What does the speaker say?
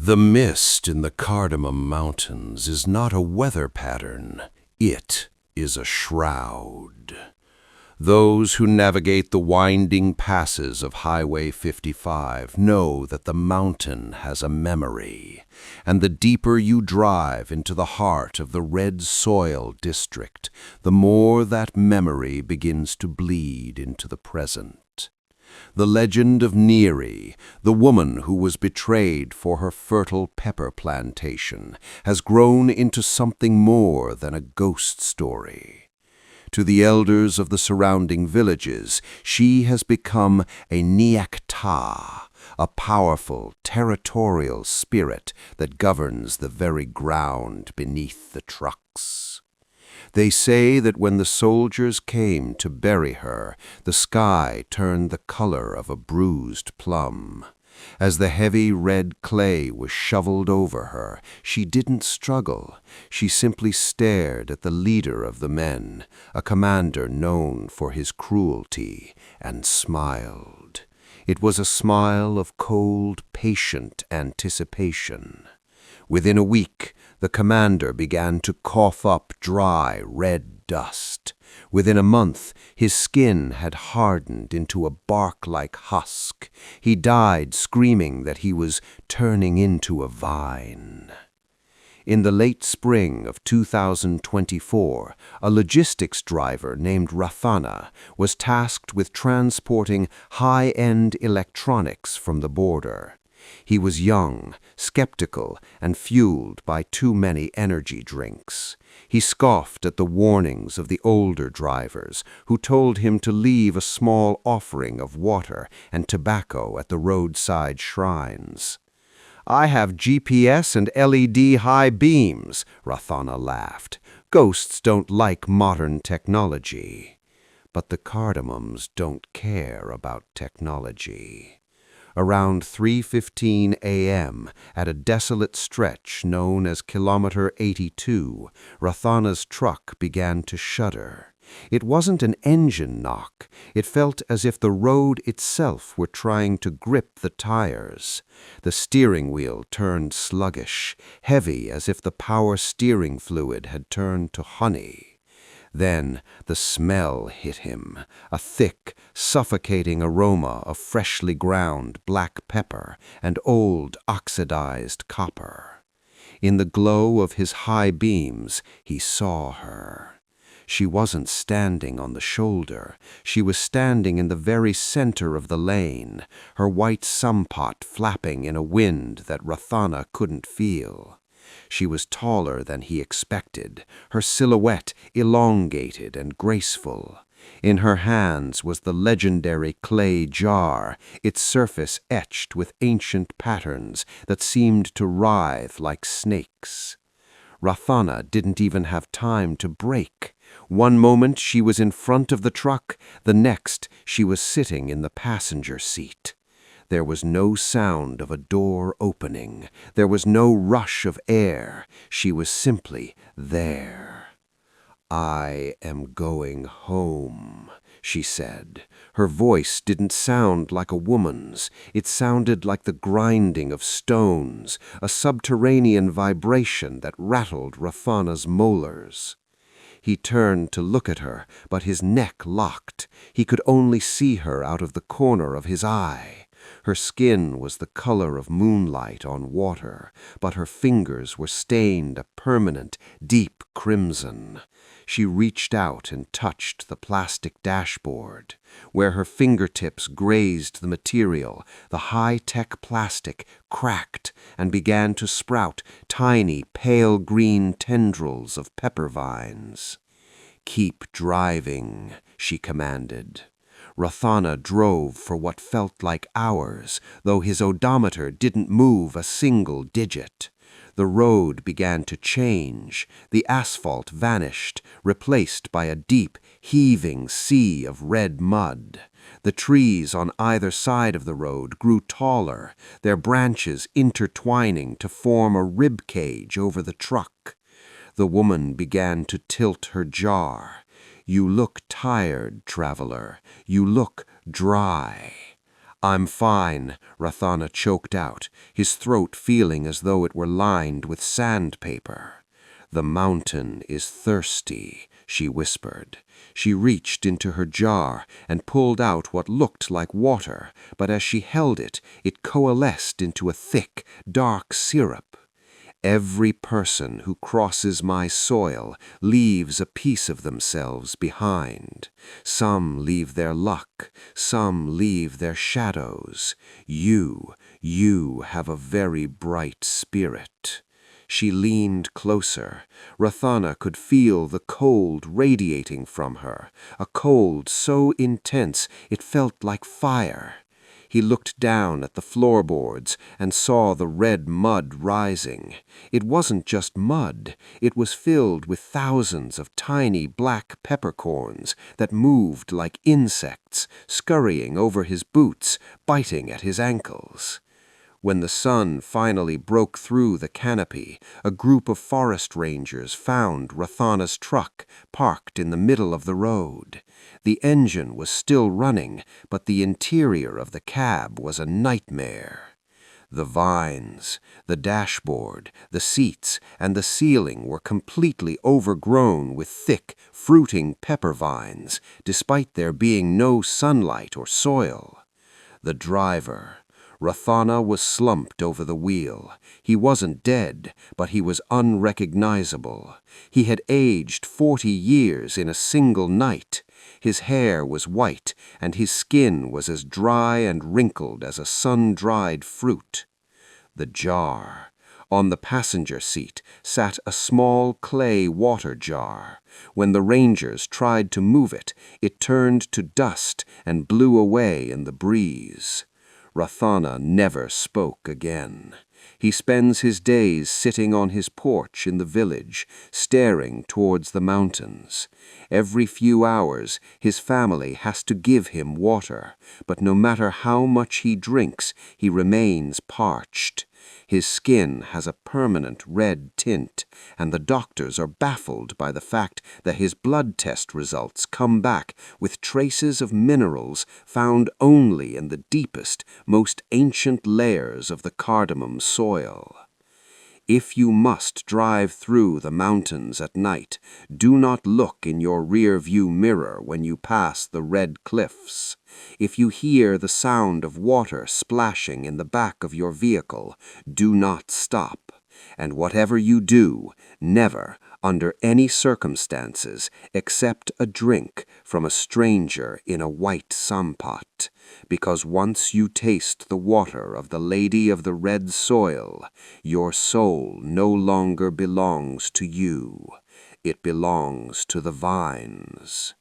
The mist in the Cardamom Mountains is not a weather pattern, it is a shroud. Those who navigate the winding passes of Highway 55 know that the mountain has a memory, and the deeper you drive into the heart of the red soil district, the more that memory begins to bleed into the present. The legend of Neary, the woman who was betrayed for her fertile pepper plantation, has grown into something more than a ghost story. To the elders of the surrounding villages, she has become a Niakta, a powerful, territorial spirit that governs the very ground beneath the trucks. They say that when the soldiers came to bury her, the sky turned the color of a bruised plum. As the heavy red clay was shoveled over her, she didn't struggle. She simply stared at the leader of the men, a commander known for his cruelty, and smiled. It was a smile of cold, patient anticipation. Within a week, the commander began to cough up dry, red dust. Within a month, his skin had hardened into a bark-like husk. He died screaming that he was turning into a vine. In the late spring of 2024, a logistics driver named Rathana was tasked with transporting high-end electronics from the border. He was young, skeptical, and fueled by too many energy drinks. He scoffed at the warnings of the older drivers, who told him to leave a small offering of water and tobacco at the roadside shrines. "I have GPS and LED high beams," Rathana laughed. "Ghosts don't like modern technology." But the Cardamoms don't care about technology. Around 3:15 a.m., at a desolate stretch known as Kilometer 82, Rathana's truck began to shudder. It wasn't an engine knock. It felt as if the road itself were trying to grip the tires. The steering wheel turned sluggish, heavy as if the power steering fluid had turned to honey. Then the smell hit him, a thick, suffocating aroma of freshly ground black pepper and old oxidized copper. In the glow of his high beams, he saw her. She wasn't standing on the shoulder. She was standing in the very center of the lane, her white sumpot flapping in a wind that Rathana couldn't feel. She was taller than he expected, her silhouette elongated and graceful. In her hands was the legendary clay jar, its surface etched with ancient patterns that seemed to writhe like snakes. Rathana didn't even have time to brake. One moment she was in front of the truck, the next she was sitting in the passenger seat. There was no sound of a door opening. There was no rush of air. She was simply there. "I am going home," she said. Her voice didn't sound like a woman's. It sounded like the grinding of stones, a subterranean vibration that rattled Rathana's molars. He turned to look at her, but his neck locked. He could only see her out of the corner of his eye. Her skin was the color of moonlight on water, but her fingers were stained a permanent, deep crimson. She reached out and touched the plastic dashboard. Where her fingertips grazed the material, the high-tech plastic cracked and began to sprout tiny, pale green tendrils of pepper vines. "Keep driving," she commanded. Rathana drove for what felt like hours, though his odometer didn't move a single digit. The road began to change. The asphalt vanished, replaced by a deep, heaving sea of red mud. The trees on either side of the road grew taller, their branches intertwining to form a rib cage over the truck. The woman began to tilt her jar. "You look tired, traveler. You look dry." "I'm fine," Rathana choked out, his throat feeling as though it were lined with sandpaper. "The mountain is thirsty," she whispered. She reached into her jar and pulled out what looked like water, but as she held it, it coalesced into a thick, dark syrup. "Every person who crosses my soil leaves a piece of themselves behind. Some leave their luck, some leave their shadows. You have a very bright spirit." She leaned closer. Rathana could feel the cold radiating from her, a cold so intense it felt like fire. He looked down at the floorboards and saw the red mud rising. It wasn't just mud. It was filled with thousands of tiny black peppercorns that moved like insects, scurrying over his boots, biting at his ankles. When the sun finally broke through the canopy, a group of forest rangers found Rathana's truck parked in the middle of the road. The engine was still running, but the interior of the cab was a nightmare. The vines, the dashboard, the seats, and the ceiling were completely overgrown with thick, fruiting pepper vines, despite there being no sunlight or soil. The driver, Rathana, was slumped over the wheel. He wasn't dead, but he was unrecognizable. He had aged 40 years in a single night. His hair was white, and his skin was as dry and wrinkled as a sun-dried fruit. The jar. On the passenger seat sat a small clay water jar. When the rangers tried to move it, it turned to dust and blew away in the breeze. Rathana never spoke again. He spends his days sitting on his porch in the village, staring towards the mountains. Every few hours, his family has to give him water, but no matter how much he drinks, he remains parched. His skin has a permanent red tint, and the doctors are baffled by the fact that his blood test results come back with traces of minerals found only in the deepest, most ancient layers of the cardamom soil. If you must drive through the mountains at night, do not look in your rear-view mirror when you pass the red cliffs. If you hear the sound of water splashing in the back of your vehicle, do not stop. And whatever you do, never, under any circumstances, accept a drink from a stranger in a white sampat, because once you taste the water of the Lady of the Red Soil, your soul no longer belongs to you. It belongs to the vines.